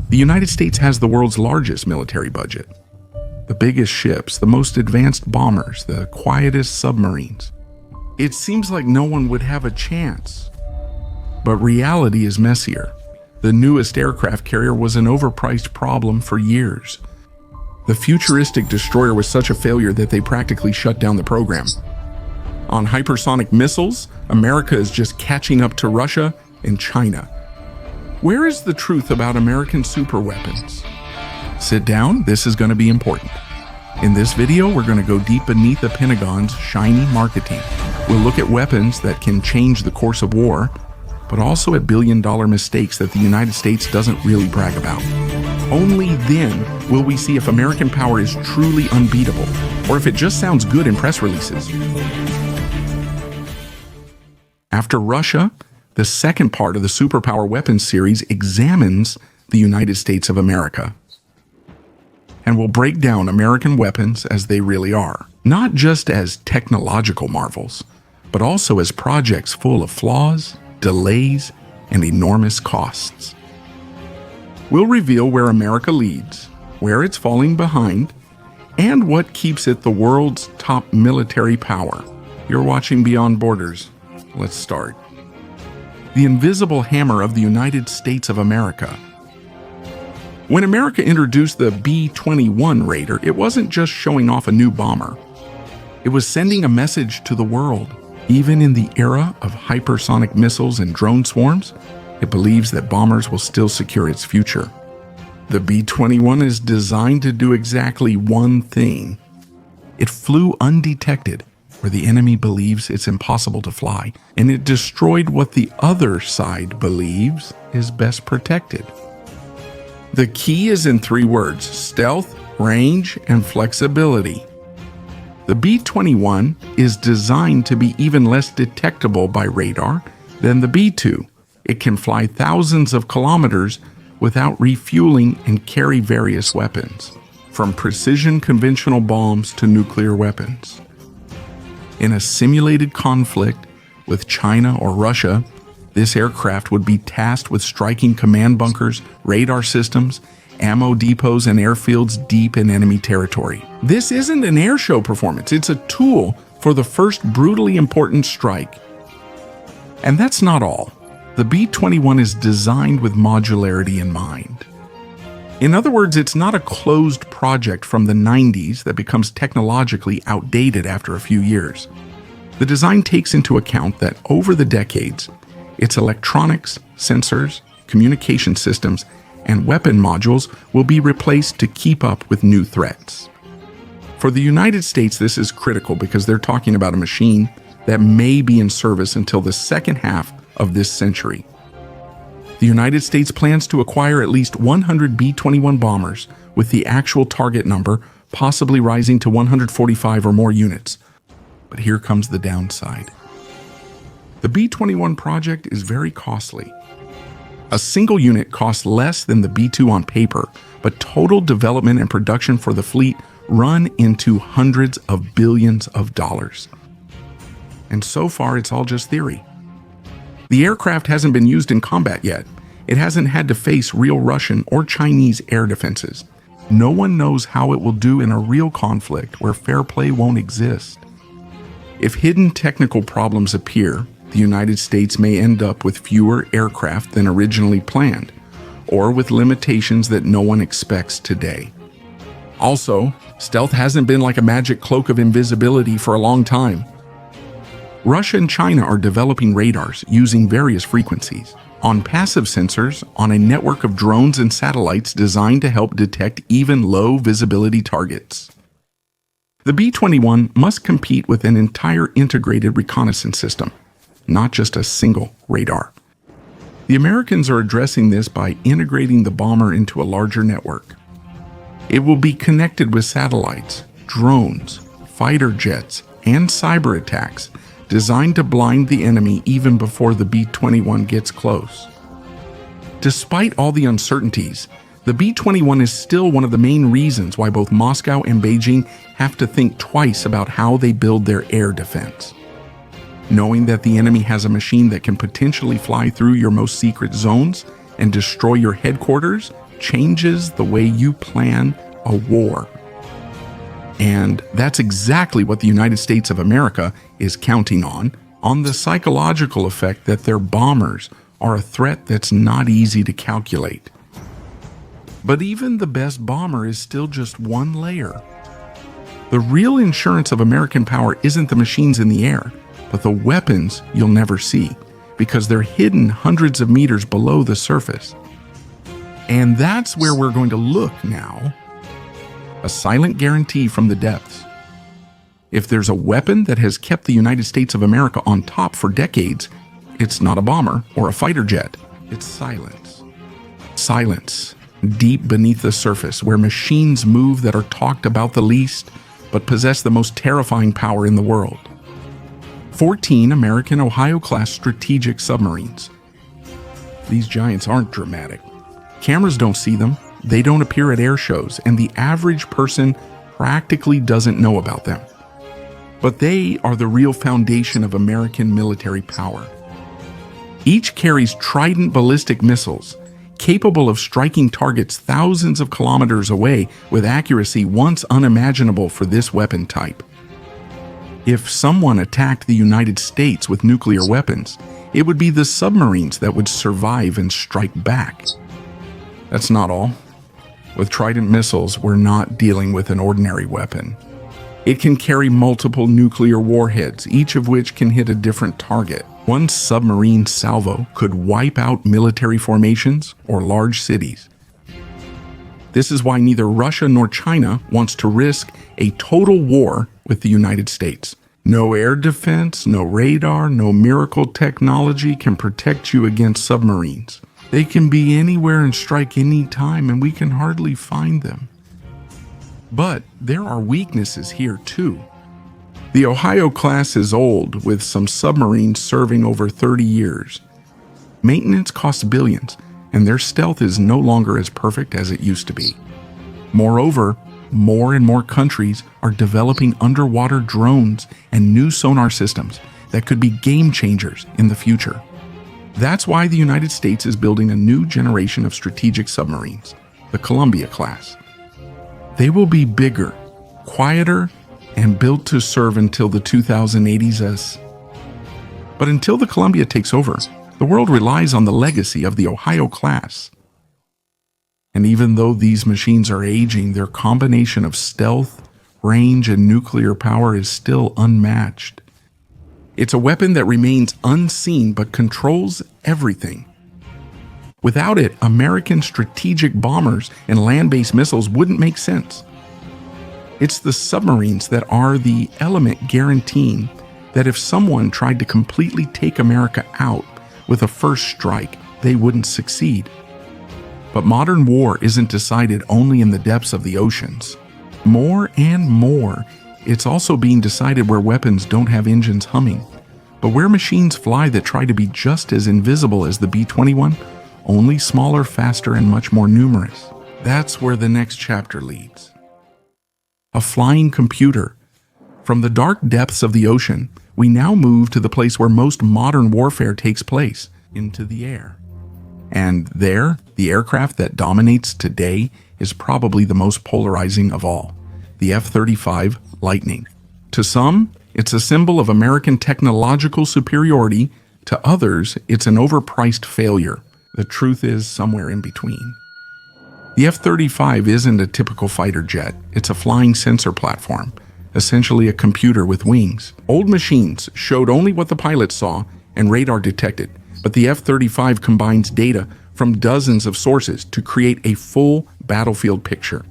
The United States has the world's largest military budget. The biggest ships, the most advanced bombers, the quietest submarines. It seems like no one would have a chance. But reality is messier. The newest aircraft carrier was an overpriced problem for years. The futuristic destroyer was such a failure that they practically shut down the program. On hypersonic missiles, America is just catching up to Russia and China. Where is the truth about American superweapons? Sit down, this is going to be important. In this video, we're going to go deep beneath the Pentagon's shiny marketing. We'll look at weapons that can change the course of war, but also at billion-dollar mistakes that the United States doesn't really brag about. Only then will we see if American power is truly unbeatable, or if it just sounds good in press releases. After Russia, the second part of the Superpower weapons series examines the United States of America. And we'll break down American weapons as they really are, not just as technological marvels, but also as projects full of flaws, delays, and enormous costs. We'll reveal where America leads, where it's falling behind, and what keeps it the world's top military power. You're watching Beyond Borders. Let's start. The invisible hammer of the United States of America. When America introduced the B-21 Raider, it wasn't just showing off a new bomber. It was sending a message to the world. Even in the era of hypersonic missiles and drone swarms, it believes that bombers will still secure its future. The B-21 is designed to do exactly one thing. It flew undetected where the enemy believes it's impossible to fly, and it destroyed what the other side believes is best protected. The key is in 3 words: stealth, range, and flexibility. The B-21 is designed to be even less detectable by radar than the B-2. It can fly thousands of kilometers without refueling and carry various weapons, from precision conventional bombs to nuclear weapons. In a simulated conflict with China or Russia, this aircraft would be tasked with striking command bunkers, radar systems, ammo depots, and airfields deep in enemy territory. This isn't an air show performance, it's a tool for the first brutally important strike. And that's not all. The B-21 is designed with modularity in mind. In other words, it's not a closed project from the 90s that becomes technologically outdated after a few years. The design takes into account that over the decades, its electronics, sensors, communication systems, and weapon modules will be replaced to keep up with new threats. For the United States, this is critical because they're talking about a machine that may be in service until the second half of this century. The United States plans to acquire at least 100 B-21 bombers, with the actual target number possibly rising to 145 or more units. But here comes the downside. The B-21 project is very costly. A single unit costs less than the B-2 on paper, but total development and production for the fleet run into hundreds of billions of dollars. And so far, it's all just theory. The aircraft hasn't been used in combat yet. It hasn't had to face real Russian or Chinese air defenses. No one knows how it will do in a real conflict where fair play won't exist. If hidden technical problems appear, the United States may end up with fewer aircraft than originally planned, or with limitations that no one expects today. Also, stealth hasn't been like a magic cloak of invisibility for a long time. Russia and China are developing radars using various frequencies on passive sensors on a network of drones and satellites designed to help detect even low visibility targets. The B-21 must compete with an entire integrated reconnaissance system, not just a single radar. The Americans are addressing this by integrating the bomber into a larger network. It will be connected with satellites, drones, fighter jets, and cyber attacks designed to blind the enemy even before the B-21 gets close. Despite all the uncertainties, the B-21 is still one of the main reasons why both Moscow and Beijing have to think twice about how they build their air defense. Knowing that the enemy has a machine that can potentially fly through your most secret zones and destroy your headquarters changes the way you plan a war. And that's exactly what the United States of America is counting on the psychological effect that their bombers are a threat that's not easy to calculate. But even the best bomber is still just one layer. The real insurance of American power isn't the machines in the air, but the weapons you'll never see, because they're hidden hundreds of meters below the surface. And that's where we're going to look now. A silent guarantee from the depths. If there's a weapon that has kept the United States of America on top for decades, it's not a bomber or a fighter jet. It's silence. Silence, deep beneath the surface, where machines move that are talked about the least, but possess the most terrifying power in the world. 14 American Ohio-class strategic submarines. These giants aren't dramatic. Cameras don't see them, they don't appear at air shows, and the average person practically doesn't know about them. But they are the real foundation of American military power. Each carries Trident ballistic missiles, capable of striking targets thousands of kilometers away with accuracy once unimaginable for this weapon type. If someone attacked the United States with nuclear weapons, it would be the submarines that would survive and strike back. That's not all. With Trident missiles, we're not dealing with an ordinary weapon. It can carry multiple nuclear warheads, each of which can hit a different target. One submarine salvo could wipe out military formations or large cities. This is why neither Russia nor China wants to risk a total war with the United States. No air defense, no radar, no miracle technology can protect you against submarines. They can be anywhere and strike any time, and we can hardly find them. But there are weaknesses here too. The Ohio class is old, with some submarines serving over 30 years. Maintenance costs billions, and their stealth is no longer as perfect as it used to be. Moreover, more and more countries are developing underwater drones and new sonar systems that could be game changers in the future. That's why the United States is building a new generation of strategic submarines, the Columbia class. They will be bigger, quieter, and built to serve until the 2080s. But until the Columbia takes over, the world relies on the legacy of the Ohio class. And even though these machines are aging, their combination of stealth, range, and nuclear power is still unmatched. It's a weapon that remains unseen but controls everything. Without it, American strategic bombers and land-based missiles wouldn't make sense. It's the submarines that are the element guaranteeing that if someone tried to completely take America out with a first strike, they wouldn't succeed. But modern war isn't decided only in the depths of the oceans. More and more, it's also being decided where weapons don't have engines humming, but where machines fly that try to be just as invisible as the B-21, only smaller, faster, and much more numerous. That's where the next chapter leads. A flying computer. From the dark depths of the ocean, we now move to the place where most modern warfare takes place, into the air. And there, the aircraft that dominates today is probably the most polarizing of all, the F-35 Lightning. To some, it's a symbol of American technological superiority. To others, it's an overpriced failure. The truth is somewhere in between. The F-35 isn't a typical fighter jet. It's a flying sensor platform, essentially a computer with wings. Old machines showed only what the pilot saw and radar detected, but the F-35 combines data from dozens of sources to create a full battlefield picture.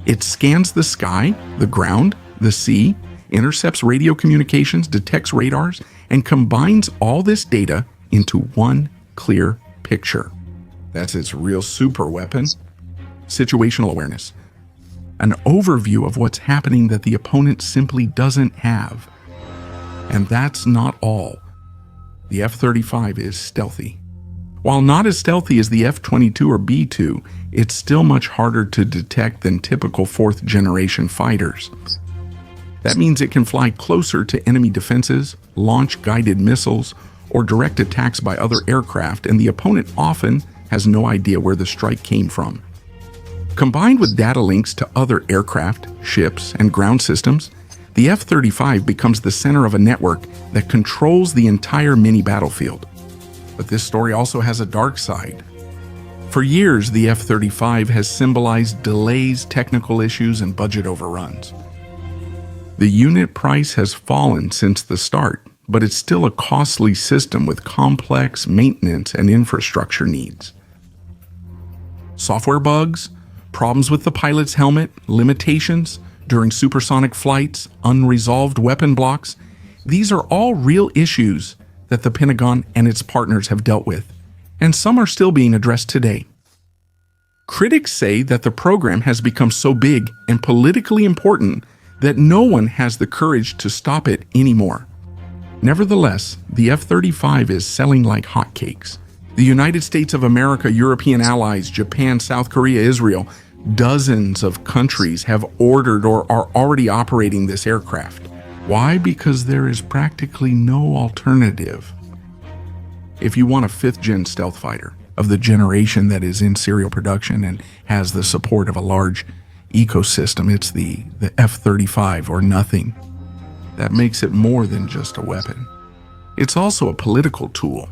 It scans the sky, the ground, the sea, intercepts radio communications, detects radars, and combines all this data into one clear picture. That's its real super weapon. Situational awareness. An overview of what's happening that the opponent simply doesn't have. And that's not all. The F-35 is stealthy. While not as stealthy as the F-22 or B-2, it's still much harder to detect than typical fourth-generation fighters. That means it can fly closer to enemy defenses, launch guided missiles, or direct attacks by other aircraft, and the opponent often has no idea where the strike came from. Combined with data links to other aircraft, ships, and ground systems, the F-35 becomes the center of a network that controls the entire mini battlefield. But this story also has a dark side. For years, the F-35 has symbolized delays, technical issues, and budget overruns. The unit price has fallen since the start, but it's still a costly system with complex maintenance and infrastructure needs. Software bugs, problems with the pilot's helmet, limitations during supersonic flights, unresolved weapon blocks, these are all real issues that the Pentagon and its partners have dealt with, and some are still being addressed today. Critics say that the program has become so big and politically important that no one has the courage to stop it anymore. Nevertheless, the F-35 is selling like hotcakes. The United States of America, European allies, Japan, South Korea, Israel, dozens of countries have ordered or are already operating this aircraft. Why? Because there is practically no alternative. If you want a fifth-gen stealth fighter of the generation that is in serial production and has the support of a large ecosystem, it's the F-35 or nothing. That makes it more than just a weapon. It's also a political tool.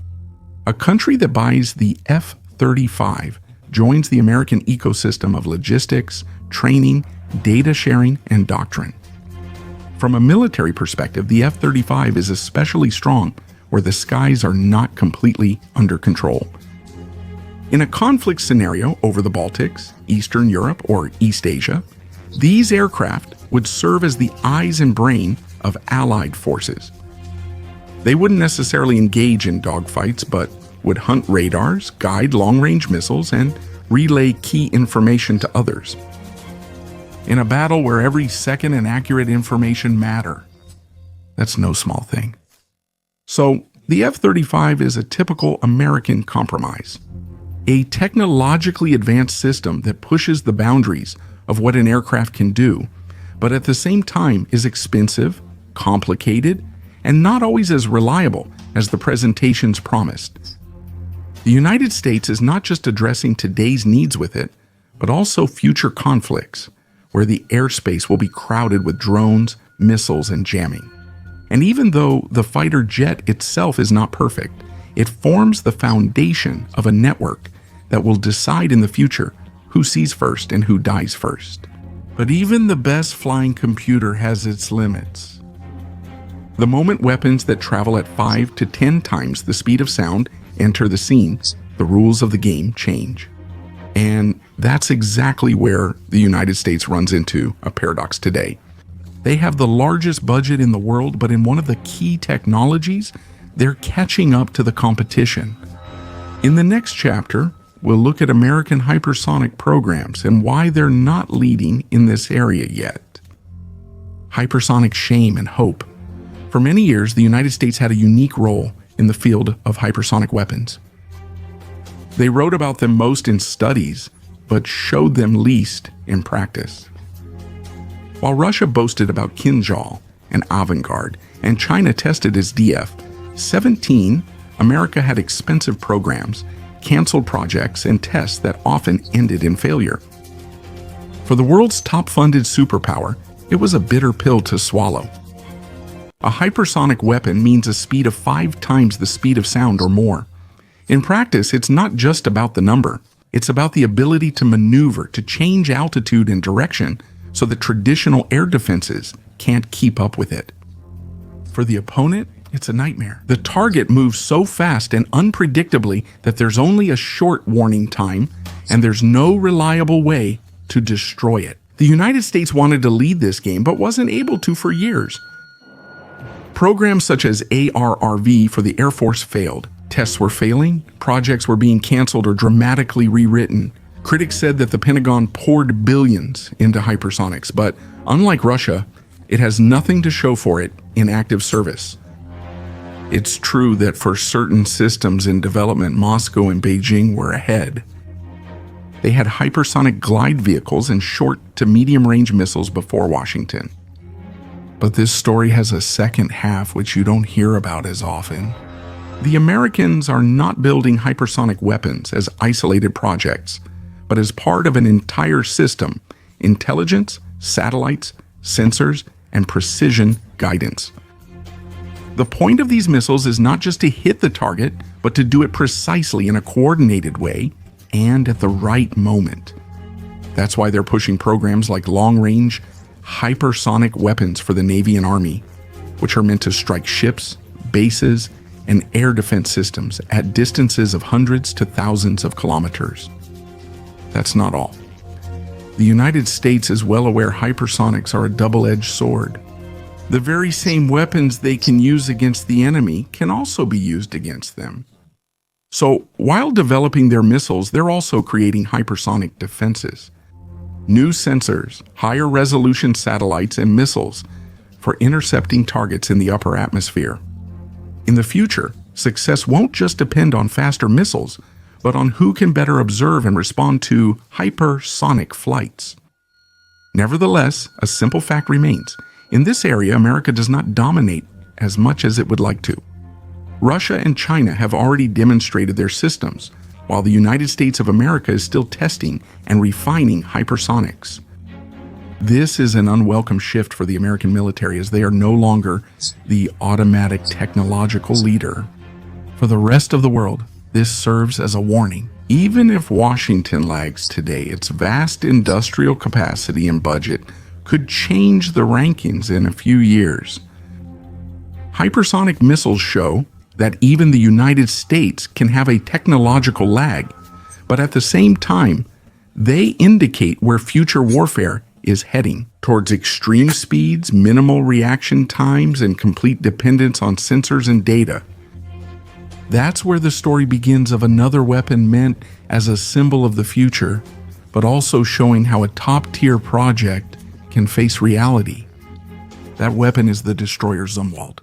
A country that buys the F-35 joins the American ecosystem of logistics, training, data sharing, and doctrine. From a military perspective, the F-35 is especially strong where the skies are not completely under control. In a conflict scenario over the Baltics, Eastern Europe, or East Asia, these aircraft would serve as the eyes and brain of Allied forces. They wouldn't necessarily engage in dogfights, but would hunt radars, guide long-range missiles, and relay key information to others. In a battle where every second and accurate information matter, that's no small thing. So, the F-35 is a typical American compromise. A technologically advanced system that pushes the boundaries of what an aircraft can do, but at the same time is expensive, complicated, and not always as reliable as the presentations promised. The United States is not just addressing today's needs with it, but also future conflicts, where the airspace will be crowded with drones, missiles, and jamming. And even though the fighter jet itself is not perfect, it forms the foundation of a network that will decide in the future who sees first and who dies first. But even the best flying computer has its limits. The moment weapons that travel at 5 to 10 times the speed of sound enter the scene, the rules of the game change. And that's exactly where the United States runs into a paradox today. They have the largest budget in the world, but in one of the key technologies, they're catching up to the competition. In the next chapter, we'll look at American hypersonic programs and why they're not leading in this area yet. Hypersonic shame and hope. For many years, the United States had a unique role in the field of hypersonic weapons. They wrote about them most in studies, but showed them least in practice. While Russia boasted about Kinzhal and Avangard, and China tested its DF-17, America had expensive programs, canceled projects, and tests that often ended in failure. For the world's top-funded superpower, it was a bitter pill to swallow. A hypersonic weapon means a speed of 5 times the speed of sound or more. In practice, it's not just about the number. It's about the ability to maneuver, to change altitude and direction so that traditional air defenses can't keep up with it. For the opponent, it's a nightmare. The target moves so fast and unpredictably that there's only a short warning time, and there's no reliable way to destroy it. The United States wanted to lead this game, but wasn't able to for years. Programs such as ARRV for the Air Force failed. Tests were failing, projects were being canceled or dramatically rewritten. Critics said that the Pentagon poured billions into hypersonics, but unlike Russia, it has nothing to show for it in active service. It's true that for certain systems in development, Moscow and Beijing were ahead. They had hypersonic glide vehicles and short to medium-range missiles before Washington. But this story has a second half which you don't hear about as often. The Americans are not building hypersonic weapons as isolated projects, but as part of an entire system: intelligence, satellites, sensors, and precision guidance. The point of these missiles is not just to hit the target, but to do it precisely in a coordinated way and at the right moment. That's why they're pushing programs like long-range, hypersonic weapons for the Navy and Army, which are meant to strike ships, bases, and air defense systems at distances of hundreds to thousands of kilometers. That's not all. The United States is well aware hypersonics are a double-edged sword. The very same weapons they can use against the enemy can also be used against them. So, while developing their missiles, they're also creating hypersonic defenses. New sensors, higher resolution satellites, and missiles for intercepting targets in the upper atmosphere. In the future, success won't just depend on faster missiles, but on who can better observe and respond to hypersonic flights. Nevertheless, a simple fact remains. In this area, America does not dominate as much as it would like to. Russia and China have already demonstrated their systems, while the United States of America is still testing and refining hypersonics. This is an unwelcome shift for the American military, as they are no longer the automatic technological leader. For the rest of the world, this serves as a warning. Even if Washington lags today, its vast industrial capacity and budget could change the rankings in a few years. Hypersonic missiles show that even the United States can have a technological lag, but at the same time, they indicate where future warfare is heading, towards extreme speeds, minimal reaction times, and complete dependence on sensors and data. That's where the story begins of another weapon meant as a symbol of the future, but also showing how a top-tier project can face reality. That weapon is the destroyer Zumwalt.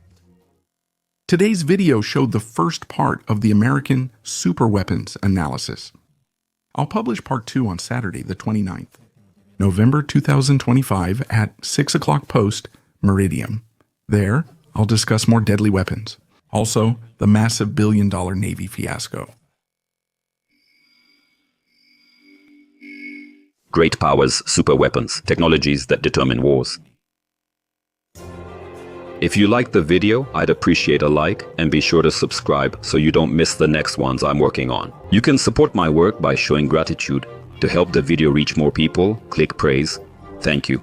Today's video showed the first part of the American superweapons analysis. I'll publish part 2 on Saturday, the 29th, November 2025 at 6 o'clock post Meridian. There, I'll discuss more deadly weapons. Also, the massive billion-dollar Navy fiasco. Great powers, super weapons, technologies that determine wars. If you liked the video, I'd appreciate a like, and be sure to subscribe so you don't miss the next ones I'm working on. You can support my work by showing gratitude. To help the video reach more people, click praise. Thank you.